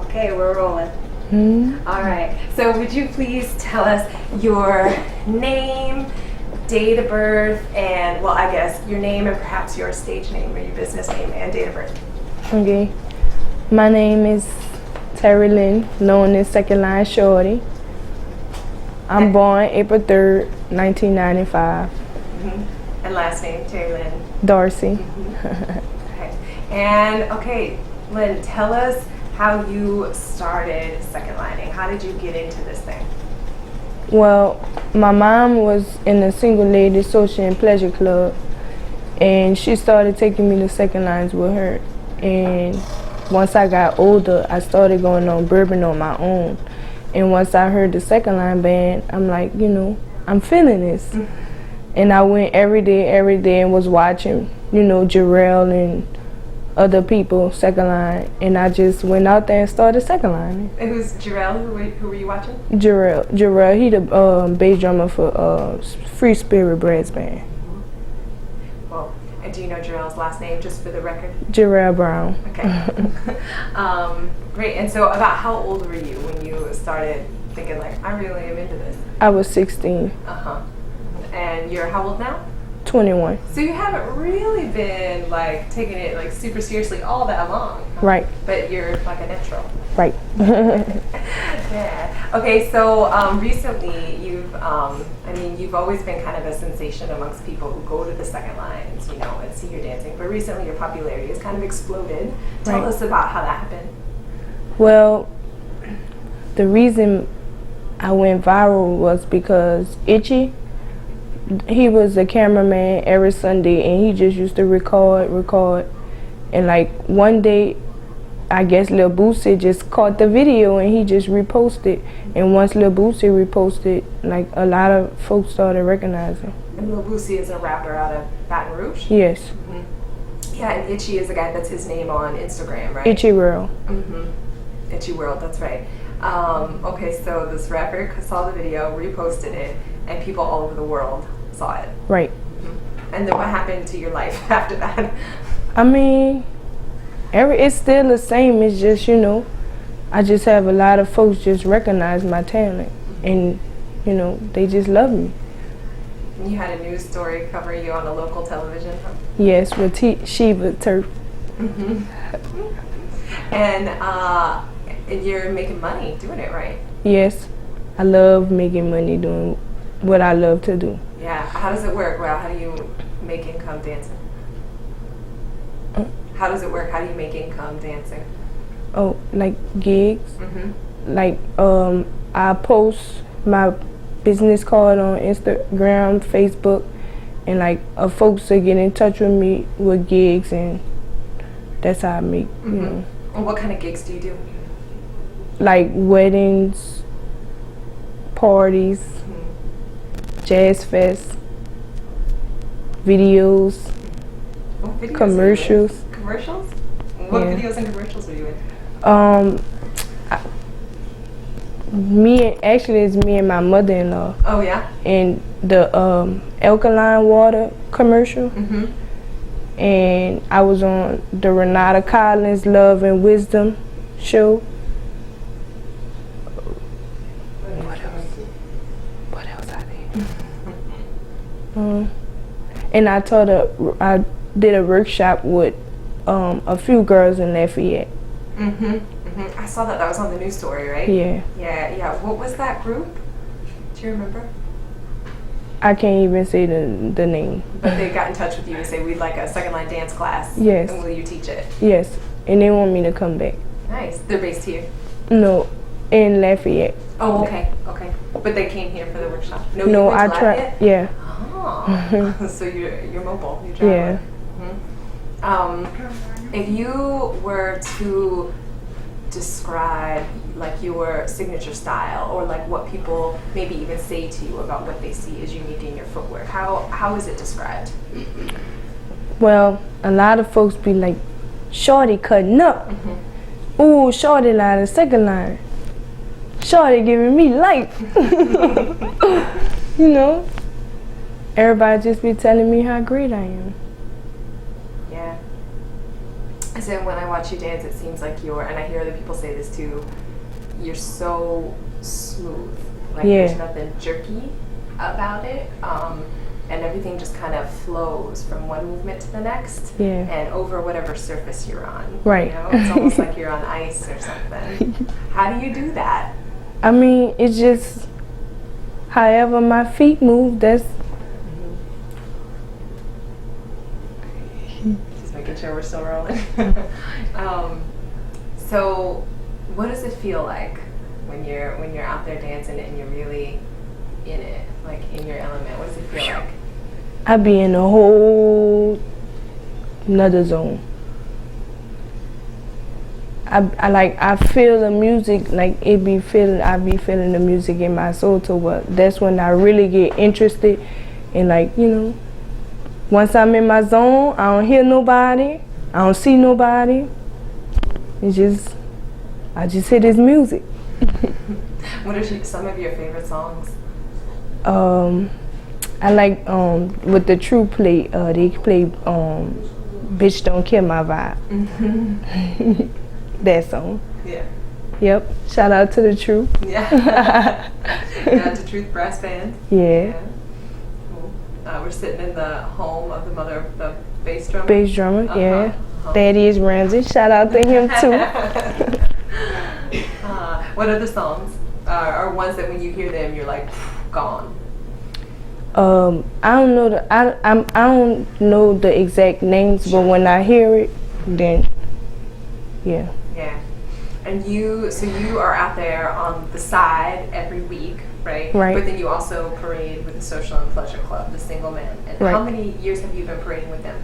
Okay, we're rolling. Mm-hmm. All right. So would you please tell us your name, date of birth, and, well, I guess your name and perhaps your stage name or your business name and date of birth. Okay. My name is Terrylyn, known as Second Line Shorty. I'm born April 3rd, 1995. Mm-hmm. And last name, Terrylyn Dorsey. Mm-hmm. Okay. And, okay, Lynn, tell us how you started second lining. How did you get into this thing? Well, my mom was in a single lady social and pleasure club, and she started taking me to second lines with her. And once I got older, I started going on bourbon on my own. And once I heard the second line band, I'm like, I'm feeling this. Mm-hmm. And I went every day and was watching, Jarrell and other people second line, and I just went out there and started second line. And who's Jarrell? Who were you watching? Jarrell, he the bass drummer for Free Spirit Brass Band. Mm-hmm. Well, and do you know Jarrell's last name, just for the record? Jarrell Brown. Okay. Great. And so, about how old were you when you started thinking, like, I really am into this? I was 16. And you're how old now? 21. So you haven't really been like taking it like super seriously all that long. Right. But you're like a natural. Right. Yeah. Okay, so recently you've always been kind of a sensation amongst people who go to the second lines, and see you dancing. But recently your popularity has kind of exploded. Tell us about how that happened. Well, the reason I went viral was because Itchy, he was a cameraman every Sunday, and he just used to record. And like one day, I guess Lil Boosie just caught the video and he just reposted. And once Lil Boosie reposted, like a lot of folks started recognizing. And Lil Boosie is a rapper out of Baton Rouge? Yes. Mm-hmm. Yeah, and Itchy is a guy that's his name on Instagram, right? Itchy World. Mm-hmm. Itchy World, that's right. Okay, so this rapper saw the video, reposted it, and people all over the world saw it. Right. Mm-hmm. And then what happened to your life after that? I mean, it's still the same. It's just, I just have a lot of folks just recognize my talent, and, they just love me. You had a news story covering you on a local television, huh? Yes, with Shiva Turf. Mm-hmm. And you're making money doing it, right? Yes, I love making money doing what I love to do. Yeah. How does it work? Well, how do you make income dancing? How does it work? How do you make income dancing? Oh, like gigs. Mm-hmm. Like I post my business card on Instagram, Facebook, and like folks will get in touch with me with gigs, and that's how I make. Mm-hmm. And what kind of gigs do you do? Like weddings, parties, jazz fest, videos, commercials. Commercials? What videos and commercials are you in? It's me and my mother-in-law. Oh yeah. And the alkaline water commercial. Mm-hmm. And I was on the Renata Collins Love and Wisdom show. What else I did? And I did a workshop with a few girls in Lafayette. Mm-hmm. Mm-hmm. I saw that was on the news story, right? Yeah. Yeah. What was that group? Do you remember? I can't even say the name. But they got in touch with you and say, we'd like a second line dance class. Yes. And will you teach it? Yes. And they want me to come back. Nice. They're based here? No, in Lafayette. Oh, okay. But they came here for the workshop? No, I tried. Yeah. Oh. So you're mobile. You travel. Yeah. Mm-hmm. If you were to describe like your signature style, or like what people maybe even say to you about what they see as unique in your footwork, how is it described? Well, a lot of folks be like, shorty cutting up. Mm-hmm. Ooh, shorty line, the second line. Shorty giving me life. Everybody just be telling me how great I am. Yeah. So when I watch you dance, it seems like and I hear other people say this too, you're so smooth. Like there's nothing jerky about it. And everything just kind of flows from one movement to the next and over whatever surface you're on. Right. You know? It's almost like you're on ice or something. How do you do that? I mean, it's just however my feet move, that's... Just making sure we're still rolling. So what does it feel like when you're out there dancing and you're really in it, like in your element? What does it feel like? I be in a whole another zone. I feel the music, like I be feeling the music in my soul too, but that's when I really get interested in, like, you know, once I'm in my zone, I don't hear nobody, I don't see nobody. It's just, I just hear this music. What are some of your favorite songs? I like with the True play, they play Bitch Don't Kill My Vibe. That song. Yeah. Yep. Shout out to the True. Yeah. Shout out to Truth Brass Band. Yeah. Cool. We're sitting in the home of the mother of the bass drummer. Bass drummer, yeah. Daddy is Ramsey. Shout out to him too. What other songs are ones that when you hear them you're like gone? I don't know I don't know the exact names, but when I hear it, then yeah. Yeah. And you are out there on the side every week, right? Right. But then you also parade with the Social and Pleasure Club, the Single Men. And right. How many years have you been parading with them?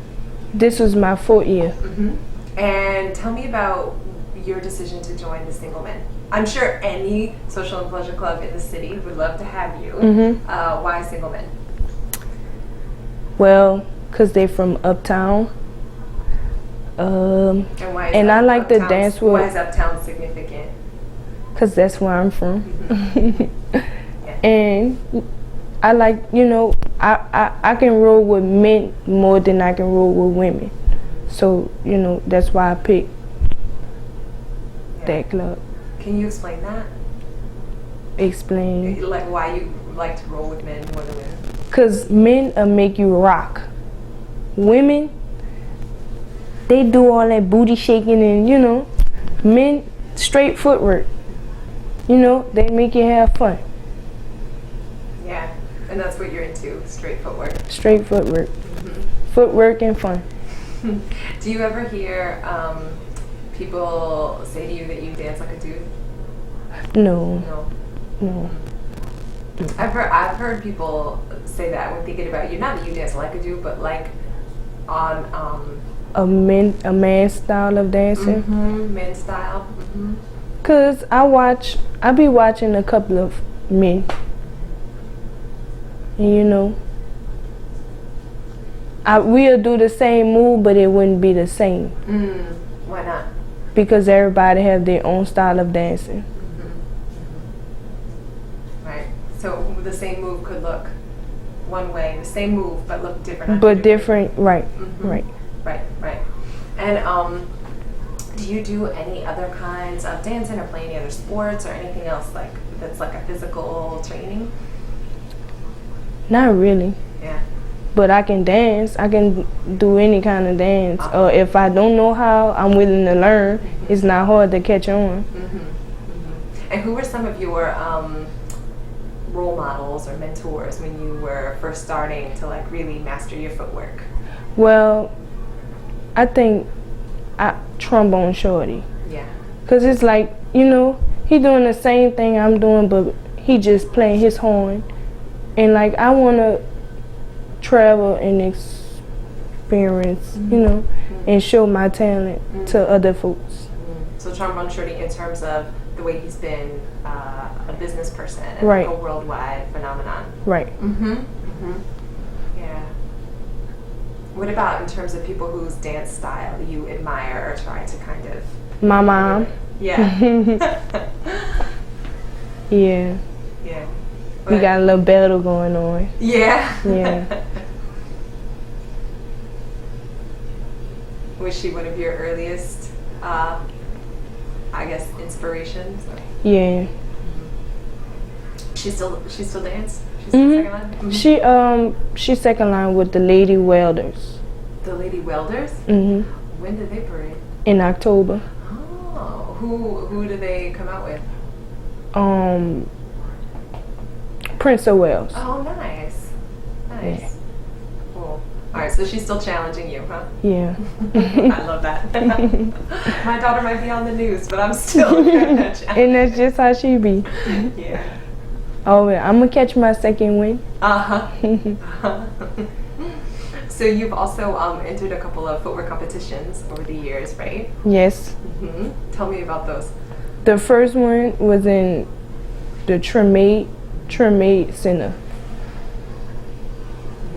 This was my 4th year. Mm-hmm. And tell me about your decision to join the Single Men. I'm sure any Social and Pleasure Club in the city would love to have you. Mm-hmm. Why Single Men? Well, because they're from Uptown. And why is I like Uptown, to dance with... Why is Uptown significant? Because that's where I'm from. Mm-hmm. Yeah. And I like, you know, I can roll with men more than I can roll with women. So, you know, that's why I picked that club. Can you explain that? Explain. Like why you like to roll with men more than women? Because men make you rock. Women, they do all that booty shaking and, you know, men, straight footwork. You know, they make you have fun. Yeah, and that's what you're into, straight footwork. Straight footwork. Mm-hmm. Footwork and fun. Do you ever hear people say to you that you dance like a dude? No. No. No. I've heard people say that when thinking about you. Not that you dance like a dude, but like on a man style of dancing. Mm-hmm, men style. Mm-hmm. Cause I be watching a couple of men, and you know, we'll do the same move, but it wouldn't be the same. Why not? Because everybody have their own style of dancing. Mm-hmm. Right. So the same move could look one way, the same move, but look different. But different, right? Mm-hmm. Right. Right. And do you do any other kinds of dancing or play any other sports or anything else like that's like a physical training? Not really. Yeah. But I can dance. I can do any kind of dance. Or if I don't know how, I'm willing to learn. Mm-hmm. It's not hard to catch on. Mm-hmm. Mm-hmm. And who were some of your role models or mentors when you were first starting to like really master your footwork? Well, I think Trombone Shorty. Yeah. Cause it's like, you know, he doing the same thing I'm doing, but he just playing his horn. And like I wanna travel and experience, mm-hmm. you know, mm-hmm. and show my talent mm-hmm. to other folks. Mm-hmm. So Trombone Shorty, in terms of the way he's been a business person and right. like a worldwide phenomenon. Right. Mm-hmm. Mm-hmm. Yeah. What about in terms of people whose dance style you admire or try to kind of... My mom. Yeah. Yeah. Yeah. We got a little battle going on. Yeah. Yeah. Was she one of your earliest, I guess, inspirations? Yeah. She still dance? She's Mhm. second line? Mhm. She's second line with the Lady Welders. The Lady Welders? Mhm. When did they parade? In October. Oh, who do they come out with? Prince of Wales. Oh, nice. Nice. Yeah. Cool. All right, so she's still challenging you, huh? Yeah. I love that. My daughter might be on the news, but I'm still gonna challenge. And that's just how she be. Yeah. Oh, yeah. I'm gonna catch my second win. Uh-huh. So you've also entered a couple of footwear competitions over the years, right? Yes. Mm-hmm. Tell me about those. The first one was in the Tremade Center.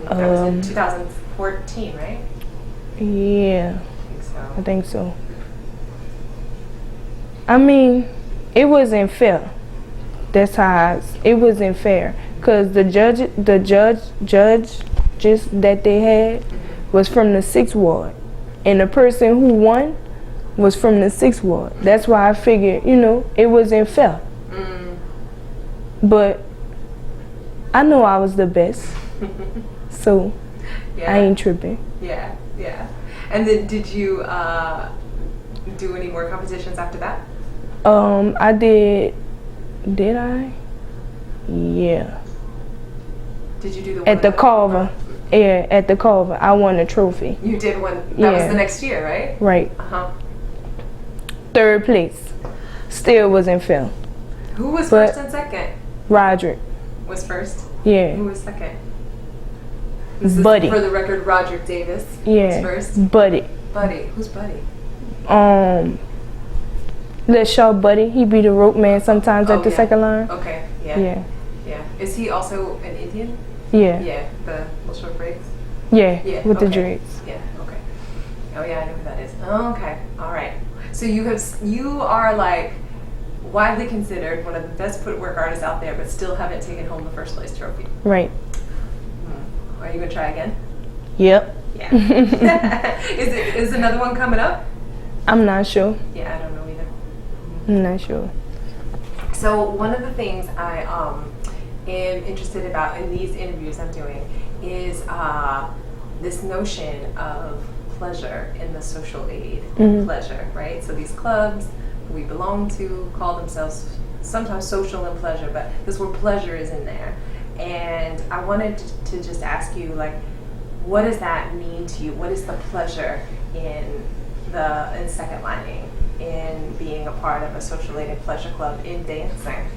That was in 2014, right? Yeah, I think so. I think so. I mean, it wasn't fair. That's how it wasn't fair, cause the judges that they had was from the 6th ward, and the person who won was from the 6th ward. That's why I figured, it wasn't fair. But I know I was the best, so Yeah. I ain't tripping. Yeah, yeah. And then did you do any more competitions after that? I did. Did I? Yeah. Did you do the one At the Culver. Yeah, at the Culver. I won a trophy. You did one. That was Yeah. the next year, right? Right. Uh-huh. 3rd place. Still wasn't fair. Who was But- first and second? Roderick. Was first? Yeah. Who was second? This is, Buddy. for the record, Roderick Davis Yeah. was first. Buddy. Buddy. Who's Buddy? Let's show Buddy. He be the rope man sometimes at the yeah. second line. Okay. Yeah. Yeah. Yeah. Is he also an Indian? Yeah. Yeah. The little short braids. Yeah. Yeah. With the okay. dreads. Yeah. Okay. Oh yeah, I know who that is. Oh, okay. All right. So you are like widely considered one of the best footwork artists out there, but still haven't taken home the first place trophy. Right. Are you gonna try again? Yep. Yeah. Is another one coming up? I'm not sure. Yeah, I don't know either. I'm not sure. So one of the things I am interested about in these interviews I'm doing is this notion of pleasure in the social aid. Pleasure, right? So these clubs we belong to call themselves sometimes social and pleasure, but this word pleasure is in there. And I wanted to just ask you, like, what does that mean to you? What is the pleasure in second lining, in being a part of a social aid and pleasure club in dancing?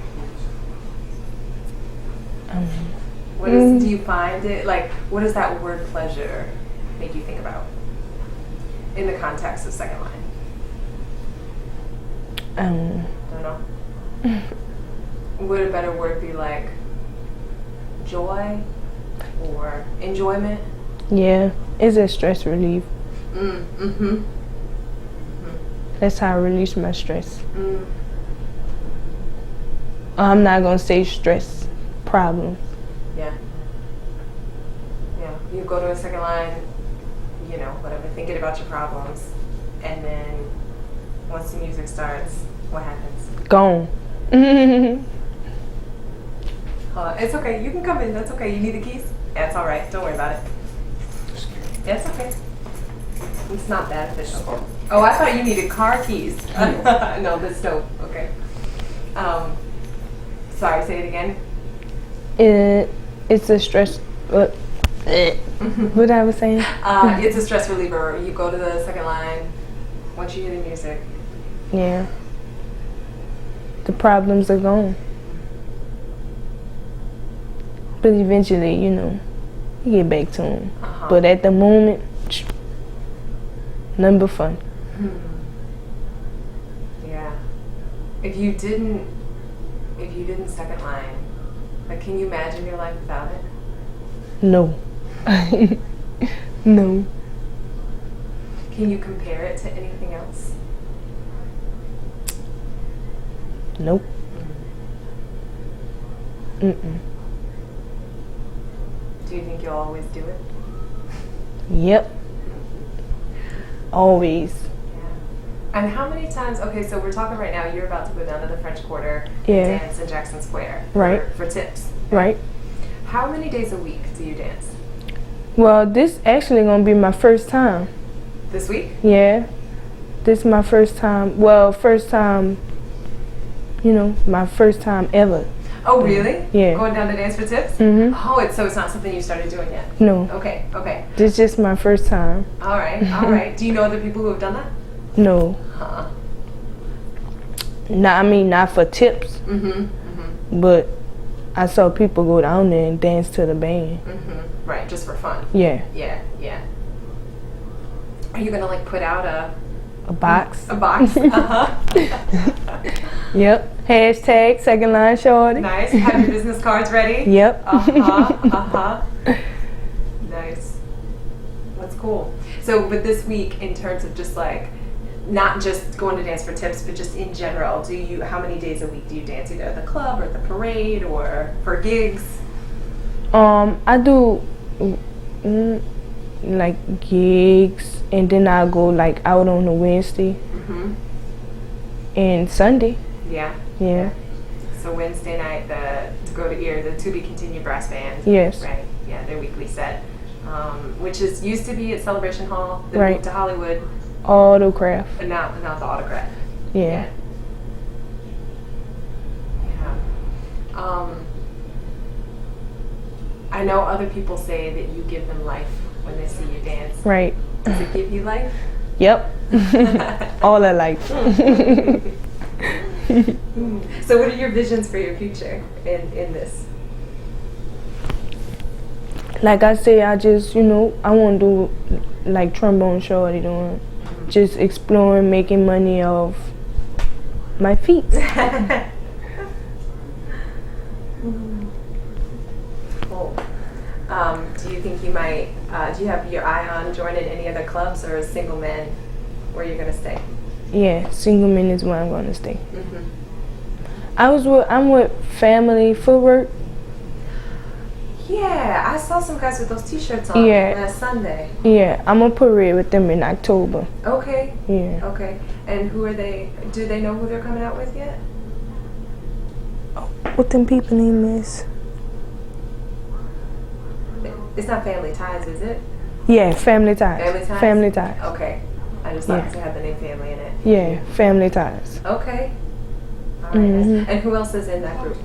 Do you find it, like, what does that word pleasure make you think about in the context of second line? I don't know. Would a better word be like joy or enjoyment? Yeah, it's a stress relief. That's how I release my stress. I'm not gonna say stress, problems. Yeah. Yeah. You go to a second line, whatever, thinking about your problems, and then once the music starts, what happens? Gone. It's okay. You can come in. That's okay. You need the keys? Yeah, it's all right. Don't worry about it. Yeah, it's okay. It's not that official. Oh, I thought you needed car keys. No, the stove. Okay. Sorry, say it again. It's a stress. What I was saying? It's a stress reliever. You go to the second line once you hear the music. Yeah. The problems are gone. But eventually, you get back to them. But at the moment, nothing but fun. Yeah. If you didn't second line, like, can you imagine your life without it? No. No. Can you compare it to anything else? Nope. Do you think you'll always do it? Yep. always. Yeah. And how many times, okay, so we're talking right now, you're about to go down to the French Quarter Yeah. and dance in Jackson Square Right. for tips. Right. How many days a week do you dance? Well, this actually gonna be my first time. This week? Yeah. This is my first time. Well, first time, you know, my first time ever. Oh, really? Yeah. Going down to dance for tips? Mhm. Oh, so it's not something you started doing yet? No. Okay, okay. This is just my first time. All right, all right. Do you know other people who have done that? No. Huh. Not, I mean, not for tips, Mm-hmm, mm-hmm, but I saw people go down there and dance to the band. mm-hmm. Right, just for fun. Yeah. Yeah, yeah. Are you gonna like put out a box? A box? Uh-huh. Yep. Hashtag second line shorty. Nice. Have your business cards ready? Yep. Uh-huh, uh-huh. Nice. That's cool. So, but this week, in terms of just like, not just going to dance for tips, but just in general, how many days a week do you dance? Either at the club or at the parade or for gigs? I do like gigs, and then I go like out on a Wednesday Mm-hmm. and Sunday. Yeah. Yeah. So Wednesday night, to go to ear the To Be Continued brass band. Yes. Right. Yeah, their weekly set, which used to be at Celebration Hall. They Right. moved to Hollywood, Autograph. and now the Autograph. Yeah. Yeah. I know other people say that you give them life when they see you dance. Right. Does it give you life? Yep. All of life. So what are your visions for your future in this? Like I say, I just, you know, I want to do like trombone shorty doing, just exploring, making money off my feet. Cool. Do you think you might, do you have your eye on joining any other clubs, or a single man where you're going to stay? Yeah, single men is where I'm going to stay. Mm-hmm. I'm with Family Footwork. Yeah, I saw some guys with those t-shirts on last Sunday. Yeah, I'm on parade with them in October. Okay. Yeah. Okay. And who are they? Do they know who they're coming out with yet? What them people name is? It's not Family Ties, is it? Yeah, Family Ties. Family Ties? Family Ties. Okay. I just thought it had the name Family in it. Yeah, Family Ties. Okay. All right. Mhm. And who else is in that group?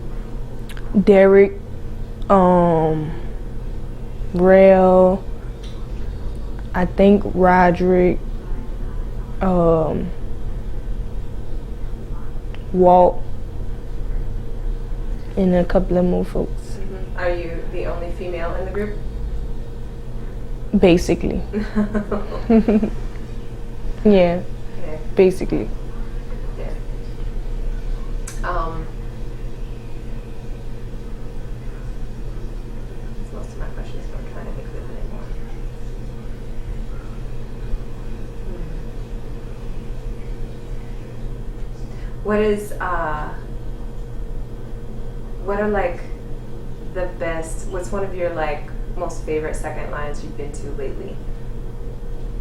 Derek, Rail, I think Roderick, Walt, and a couple of more folks. Mm-hmm. Are you the only female in the group? Basically. Yeah, Okay. basically. Yeah. That's most of my questions, but I'm trying to think of it anymore. What are like the best, what's one of your like most favorite second lines you've been to lately?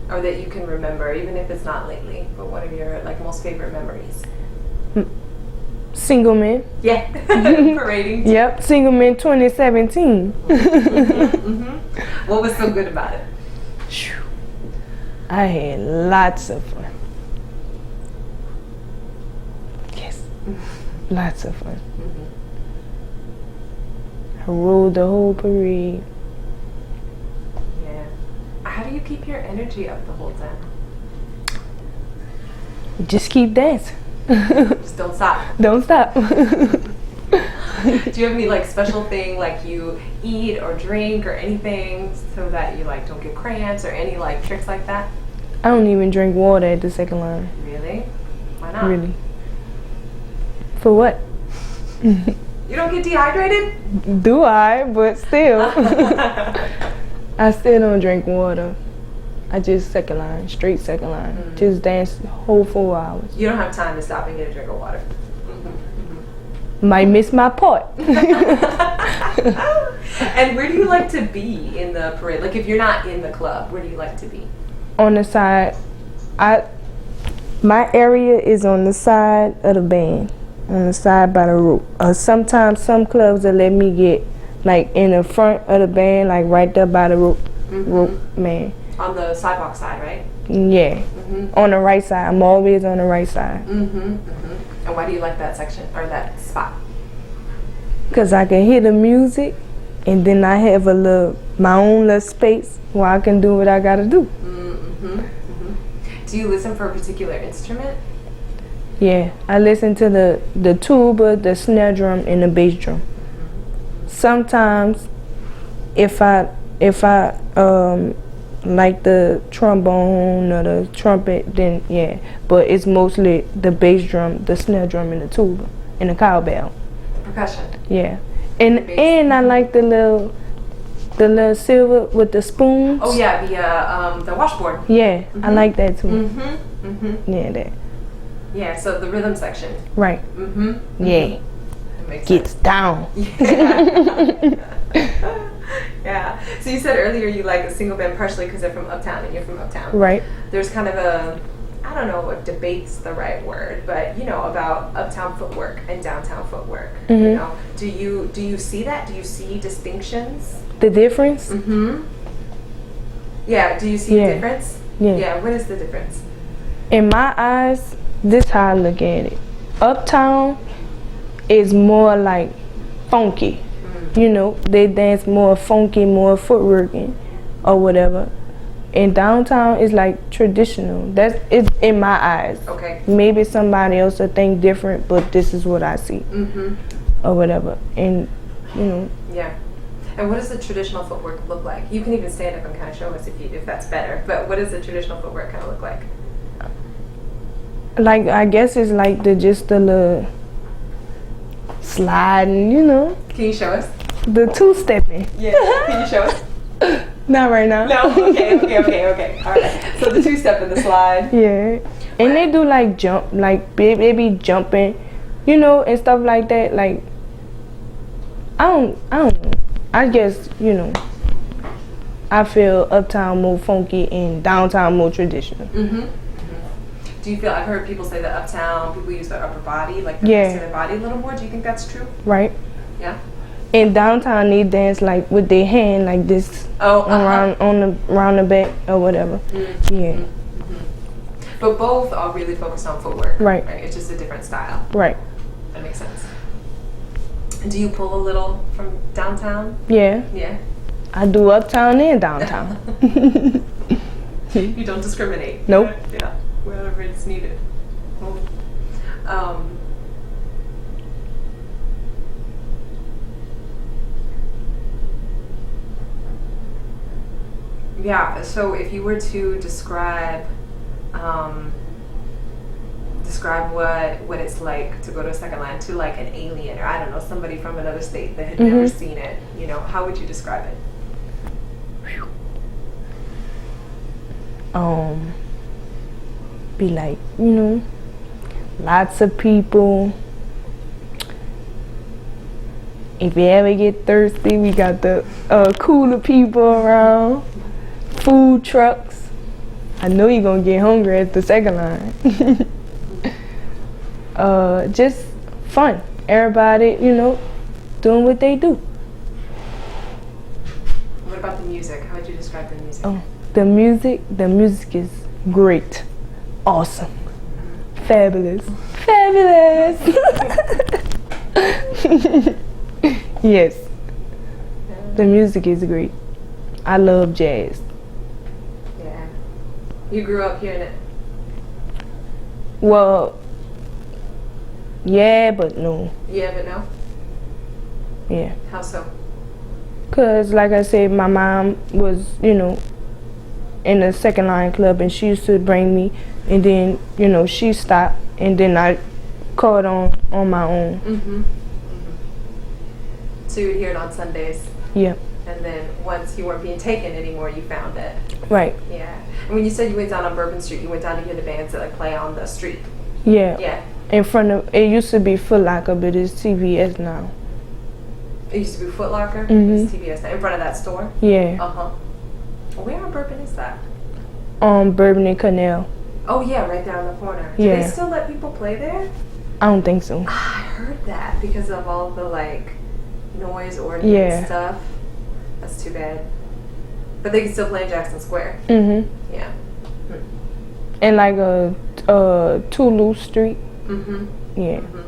Or that you can remember, even if it's not lately, but what are your like most favorite memories? Single Men. Yeah, parading. Yep, Single Men 2017. Mm-hmm. What was so good about it? I had lots of fun. Yes, lots of fun. Mm-hmm. I rode the whole parade. Yeah. How do you keep your energy up the whole time? Just keep dancing. Just don't stop. Don't stop. Do you have any like special thing like you eat or drink or anything so that you like don't get cramps or any like tricks like that? I don't even drink water at the second line. Really? Why not? Really. For what? You don't get dehydrated? Do I? But still. I still don't drink water. I just second line, straight second line. Mm. Just dance the whole 4 hours. You don't have time to stop and get a drink of water. Might miss my part. And where do you like to be in the parade? Like if you're not in the club, where do you like to be? On the side My area is on the side of the band, on the side by the rope. Sometimes some clubs will let me get like in the front of the band, like right there by the rope, man. On the sidewalk side, right? Yeah, on the right side. I'm always on the right side. And why do you like that section or that spot? Cause I can hear the music, and then I have my own little space where I can do what I gotta do. Do you listen for a particular instrument? Yeah, I listen to the tuba, the snare drum, and the bass drum. Sometimes, if I like the trombone or the trumpet, then yeah. But it's mostly the bass drum, the snare drum, and the tuba, and the cowbell. Percussion. Yeah, and I like the little silver with the spoons. Oh yeah, the washboard. Yeah, I like that too. Yeah, that. Yeah, so the rhythm section. Right. Yeah. That makes Gets sense. down. Yeah. So you said earlier you like a single band partially because they're from uptown and you're from uptown. Right. There's kind of I don't know if debate's the right word, but about uptown footwork and downtown footwork. You know, do you see that? Do you see distinctions? The difference? Yeah. Do you see the difference? Yeah. Yeah. What is the difference? In my eyes, this how I look at it. Uptown is more like funky. You know, they dance more funky, more footworking or whatever. And downtown is like traditional. That's it's in my eyes. Okay. Maybe somebody else will think different, but this is what I see. Or whatever. And Yeah. And what does the traditional footwork look like? You can even stand up and kind of show us if that's better. But what does the traditional footwork kind of look like? Like, I guess it's like the little sliding, Can you show us? The two-stepping. Yeah. Can you show us? Not right now. No? Okay. All right. So the two-step and the slide. Yeah. And they do like jump, like they be jumping, and stuff like that. Like, I don't know. I guess, I feel uptown more funky and downtown more traditional. Do you feel, I've heard people say that uptown, people use their upper body, like they use their body a little more. Do you think that's true? Right. Yeah. In downtown, they dance like with their hand like this around the back or whatever. Yeah. But both are really focused on footwork. Right. It's just a different style. Right. That makes sense. Do you pull a little from downtown? Yeah. Yeah. I do uptown and downtown. You don't discriminate. Nope. Yeah. Wherever it's needed. Yeah, so if you were to describe what it's like to go to a second line to like an alien or I don't know, somebody from another state that had never seen it, how would you describe it? Be like, lots of people. If you ever get thirsty, we got the cooler people around. Food trucks. I know you're gonna get hungry at the second line. Just fun. Everybody, doing what they do. What about the music? How would you describe the music? Oh, the music is great. Awesome. Fabulous. Yes. The music is great. I love jazz. Yeah. You grew up hearing it? Well, yeah, but no. Yeah, but no? Yeah. How so? Because, like I said, my mom was, in the second line club, and she used to bring me, and then, she stopped, and then I caught on my own. So you would hear it on Sundays? Yeah. And then once you weren't being taken anymore, you found it? Right. Yeah. And when you said you went down on Bourbon Street, you went down to hear the bands that play on the street? Yeah. Yeah. In front of, it used to be Foot Locker, but it's TVS now. It used to be Foot Locker? It's TVS now. In front of that store? Yeah. Where on Bourbon is that? Bourbon and Canal. Oh yeah, right there on the corner. Do Yeah. they still let people play there? I don't think so. I heard that because of all the like noise ordinance stuff. That's too bad. But they can still play in Jackson Square. Mhm. Yeah. And like Toulouse Street. Mhm. Yeah. Mhm.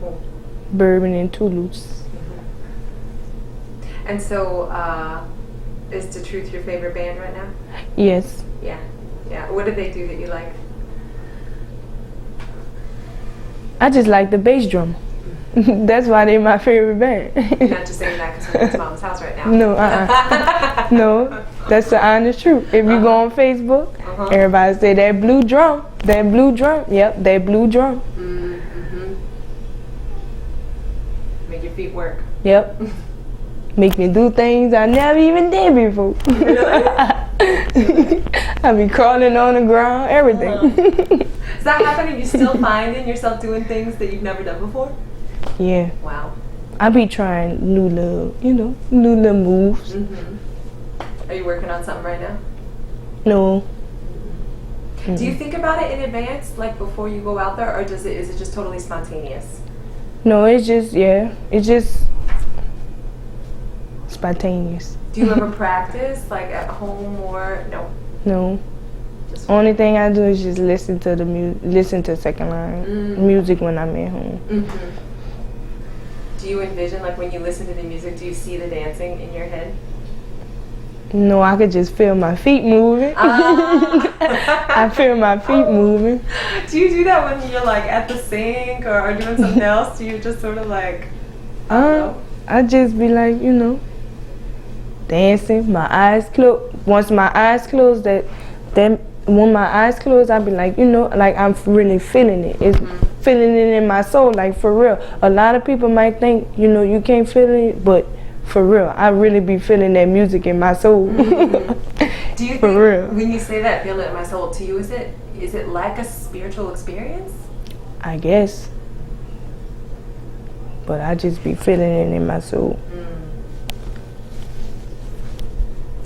Cool. Bourbon and Toulouse. And so, is The Truth your favorite band right now? Yes. Yeah. Yeah. What did they do that you like? I just like the bass drum. That's why they're my favorite band. You're not just saying that because we're at Mom's house right now. No, no, that's the honest truth. If you go on Facebook, everybody say that blue drum, that blue drum. Yep, that blue drum. Mm-hmm. Make your feet work. Yep. Make me do things I never even did before. I be crawling on the ground, everything. Is that happening? You still finding yourself doing things that you've never done before? Yeah. Wow. I be trying new little moves. Mm-hmm. Are you working on something right now? No. Do you think about it in advance, like before you go out there, or is it just totally spontaneous? No, it's just spontaneous. Do you ever practice, like at home or no? No. Just Only thing I do is just listen to the listen to second line music when I'm at home. Mm-hmm. Do you envision, like when you listen to the music, do you see the dancing in your head? No, I could just feel my feet moving. I feel my feet moving. Do you do that when you're like at the sink or doing something else? Do you just sort of like, I don't know? I just be like, dancing, my eyes closed. Once my eyes close, when my eyes close, I be like, like I'm really feeling it. It's feeling it in my soul, like for real. A lot of people might think, you can't feel it, but for real, I really be feeling that music in my soul. Do you for think real. When you say that, feel it in my soul, to you, is it like a spiritual experience? I guess. But I just be feeling it in my soul.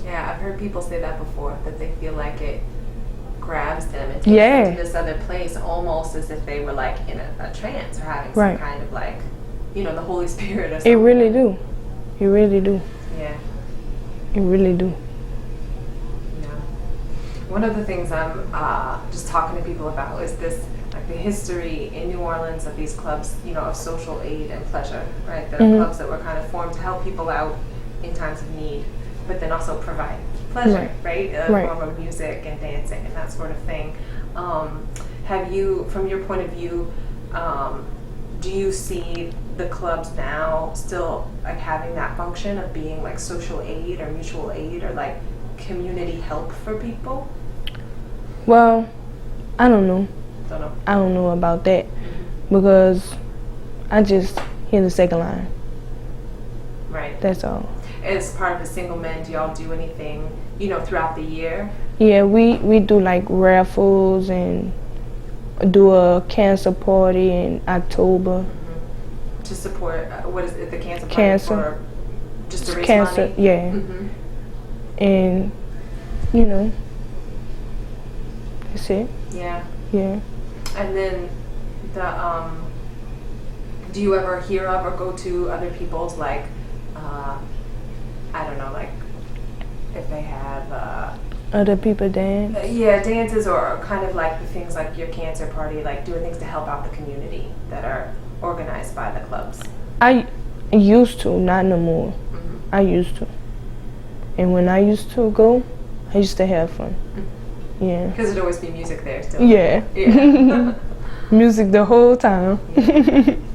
Yeah, I've heard people say that before, that they feel like it grabs them and takes them to this other place, almost as if they were like in a trance or having some kind of like, the Holy Spirit or something. It really do. It really do. Yeah. It really do. Yeah. One of the things I'm just talking to people about is this, like the history in New Orleans of these clubs, of social aid and pleasure, right? The clubs that were kind of formed to help people out in times of need, but then also provide pleasure, right? In the form of music and dancing and that sort of thing. Have you, from your point of view, do you see the clubs now still like having that function of being like social aid or mutual aid or like community help for people? Well, I don't know. Don't know. I don't know about that because I just hear the second line. Right. That's all. As part of the Single Men, do y'all do anything, throughout the year? Yeah, we do like raffles and do a cancer party in October. To support, what is it, the cancer party? Cancer. For just to raise Cancer, money? yeah. And, that's it. Yeah. Yeah. And then do you ever hear of or go to other people's, like, I don't know, like, if they have, Other people dance? dances or kind of like the things like your cancer party, like doing things to help out the community that are organized by the clubs? I used to, not no more. I used to. And when I used to go, I used to have fun. Yeah. Because there'd always be music there still. Yeah. Music the whole time.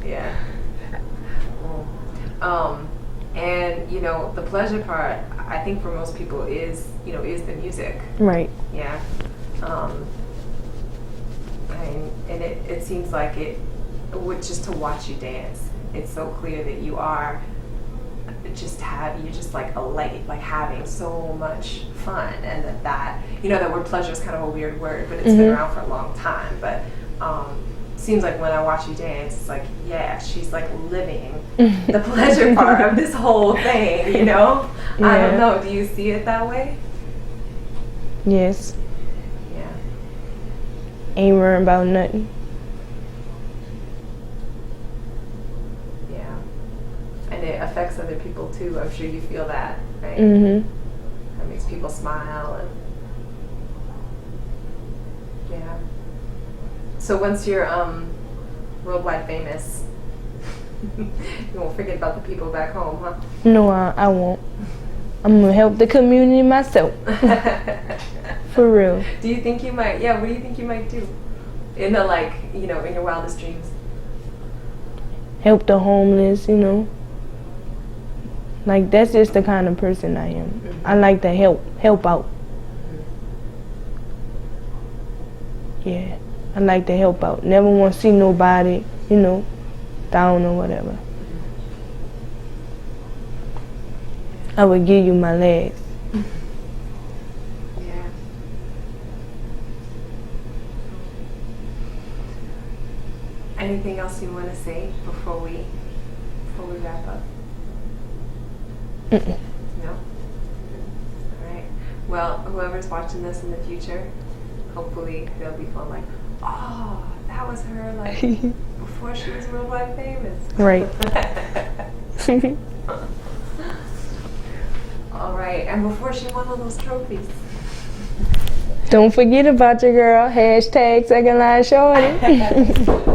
Yeah. And the pleasure part, I think for most people is the music. Right. Yeah. And it seems like it would, just to watch you dance, it's so clear that you are you're just like elate, like having so much fun, and that word pleasure is kind of a weird word, but it's been around for a long time. But seems like when I watch you dance, it's like, yeah, she's like living the pleasure part of this whole thing, Yeah. I don't know. Do you see it that way? Yes. Yeah. Ain't worrying about nothing. Yeah. And it affects other people too. I'm sure you feel that, right? Mhm. That makes people smile and yeah. So once you're worldwide famous, you won't forget about the people back home, huh? No, I won't. I'm gonna help the community myself. For real. Do you think you might? Yeah. What do you think you might do? In the in your wildest dreams. Help the homeless, you know. Like, that's just the kind of person I am. Mm-hmm. I like to help out. Mm-hmm. Yeah, I like to help out. Never want to see nobody, you know, down or whatever. I would give you my legs. Yeah. Anything else you want to say before we wrap up? Mm-mm. No? All right. Well, whoever's watching this in the future, hopefully they'll be feeling like, oh, that was her, like, before she was worldwide famous. Right. All right. And before she won all those trophies. Don't forget about your girl. #2ndline shorty.